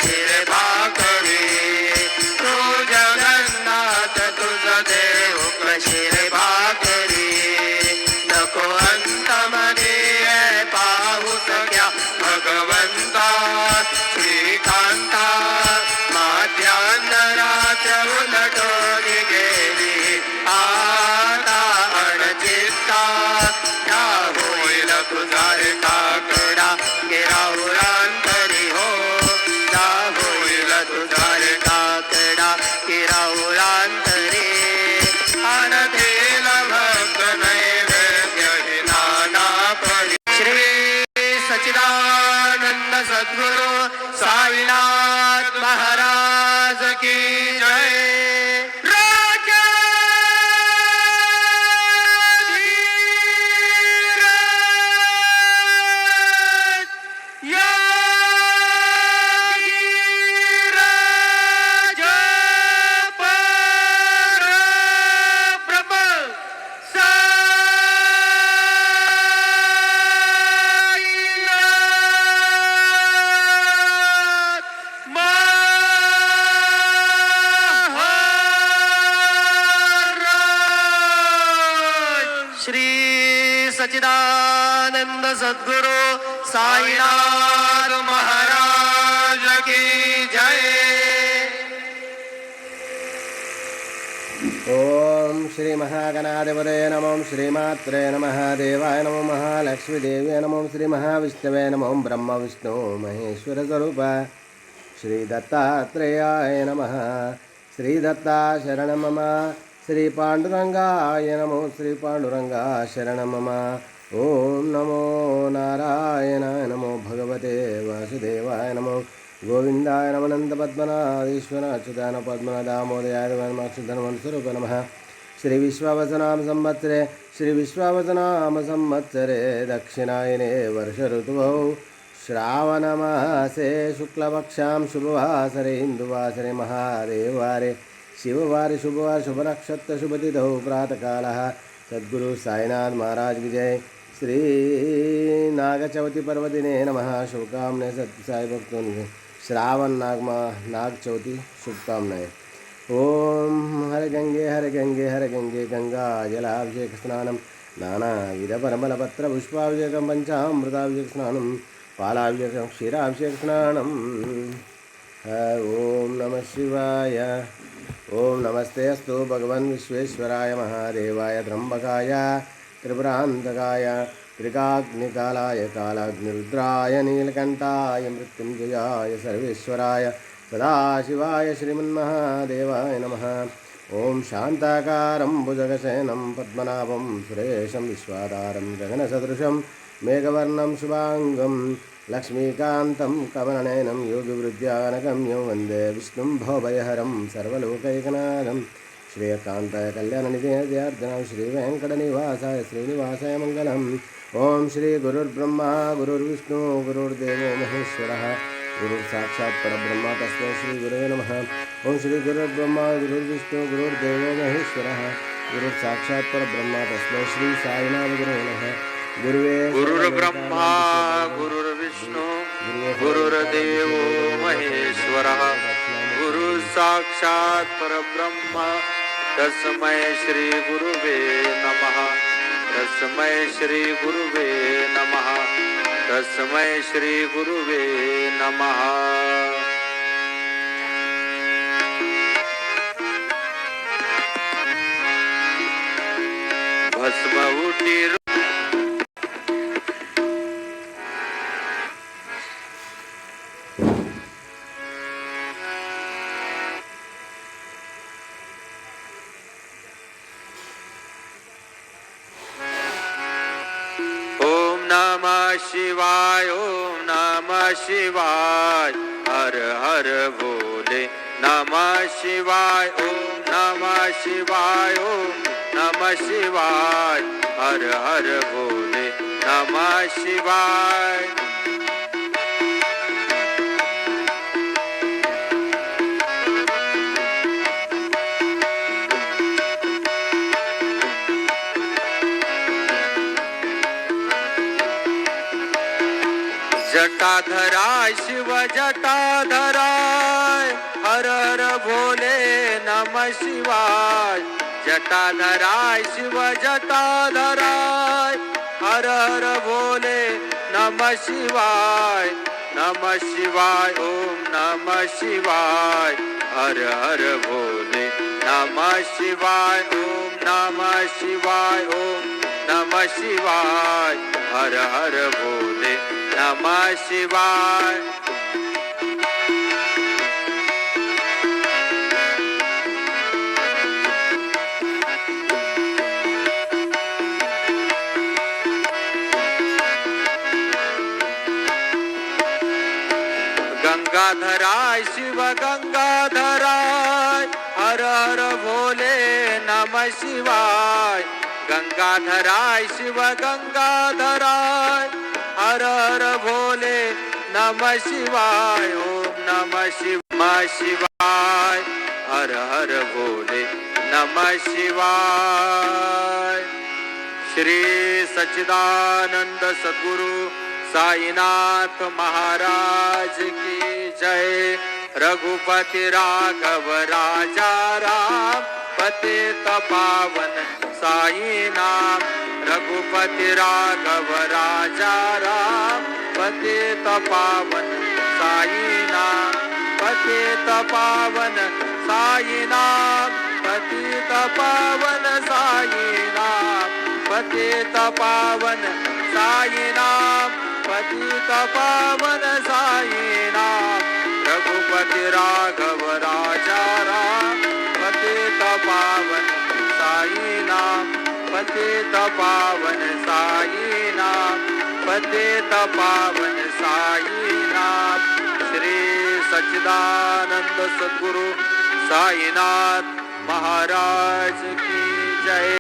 शिरे भाकरी तू जगन्नाथ तुझ देव शिरे भाकरी नको अंतमध्ये पाहू सख्या भगवंता श्रीकांता माध्यान्नरात्र उलटून गेली आता अणचित्ता या होईल तुझा रे काकडा किराउरांतरी हो या होईल तुझा रे काकडा किराउरांतरी आणधील भक्त नैवेद्य हि नाना परी श्री सच्चिदानंद सद्गुरु साईनाथ महाराज की जय सच्चिदानंद सद्गुरु साईनाथ महाराज की जय। ओम श्री महागणाधिपते नमो श्रीमात्रे नमः देवाय नमो महालक्ष्मी देवी नमो श्री महाविष्णवे नमो ब्रह्म विष्णु महेश्वर स्वरूप श्री दत्तात्रेयाय नमः। श्री दत्ता शरण मम श्री पांडुरंगाय नमो श्री पांडुरंगा शरण मम। ओम नमो नारायणाय नमो भगवते वासुदेवाय नमो गोविंदाय नमो नंद पद्मनाभीश्वर अच्युतान पद्मनाभ दामोदराय धर्मक्षधर्म स्वरूप नमः। श्री विश्वावसनाम संवत्सरे श्री विश्वावसनाम संवत्सरे दक्षिणायने वर्ष ऋतुवौ श्रावणमासे शुक्लपक्षां शुभवासरे हिंदुवासरे महादेववारे शिववारे शुभवार शुभनक्षत्र शुभतिथौ प्रातःकालः सद्गुरु साईनाथ महाराज की जय। श्री नागचौती पर्वदिने नमः। शुभकामनाएं सत्य भक्तों श्रावण नाग चौथी शुभकामनाएं। ओम हर गंगे हर गंगे हर गंगे गंगा जलाभिषेक स्नानम नानाविध परमल पत्र पुष्पाभिषेकम पंचामृताभिषेक स्नानम पालाभिषेकम क्षीराभिषेक स्नानम। ओम नमः शिवाय। ओम नमस्ते अस्तु भगवन् विश्वेश्वराय महादेवाय त्र्यंबकाय त्रिपुरान्तकाय त्रिकाग्निकालाय कालाग्निरुद्राय नीलकंठाय मृत्युंजयाय सर्वेश्वराय सदाशिवाय श्रीमन्महादेवाय नमः। ओम शान्ताकारं भुजगशयनं पद्मनाभं सुरेशं विश्वाधारं गगनसदृशं मेघवर्णं शुभांगं लक्ष्मीकान्तं कमलनयनं योगिवृद्ध्यानगम्यं वन्दे विष्णुं भवभयहरं सर्वलोकैकनाथं। श्रीकान्ताय कल्याणनिधेर्जनाय श्रीवेङ्कटनिवासाय श्रीनिवासाय मङ्गलम्। ओम श्री गुरुर्ब्रह्मा गुरुर्विष्णु गुरुर्देवो महेश्वरः गुरुर्साक्षात् परब्रह्म तस्मै श्री गुरवे नमः। ओम श्री गुरुर्ब्रह्मा गुरुर्विष्णु गुरुर्देवो महेश्वरः गुरुर्साक्षात् परब्रह्म तस्मै श्री साईनाथ गुरवे नमः। गुरुर्ब्रह्मा गुरुर्विष्णु गुरुर्देवो महेश्वरः गुरु साक्षात् परब्रह्म तस्मै श्री गुरुवे नमः। तस्मै श्री गुरुवे नमः। तस्मै श्री गुरुवे नमः। भस्म उटी शिवाय ओम नमः शिवाय हर हर भोले नमः शिवाय ओम नमः शिवाय ओम नमः शिवाय हर हर भोले नमः शिवाय। जटाधरा शिव जटाधराय हर हर भोले नमः शिवाय जटाधराय शिव जटाधराय हर हर भोले नमः शिवाय ओम नमः शिवाय हर हर भोले नमः शिवाय ओम नमः शिवाय ओम नमः शिवाय हर हर भोले नमः शिवाय गंगाधराय शिव गंगाधराय हर हर भोले नमः शिवाय गंगाधराय शिव गंगाधराय हर हर भोले नमः शिवाय ओम नमः शिवाय हर हर भोले नमः शिवाय श्री सच्चिदानंद सद्गुरु साईनाथ महाराज की जय रघुपति राघव राजा राम पतित पावन साई नाम रघुपति राघव राजा राम पतित पावन साई नाम पतित पावन साई नाम पतित पावन साई नाम पतित पावन साई नाम पतित पावन साई नाम रघुपति राघव राजा राम पतित पावन साई नाम पतित पावन साई नाम पतित पावन साई नाम श्री सच्चिदानंद सद्गुरु साईनाथ महाराज की जय।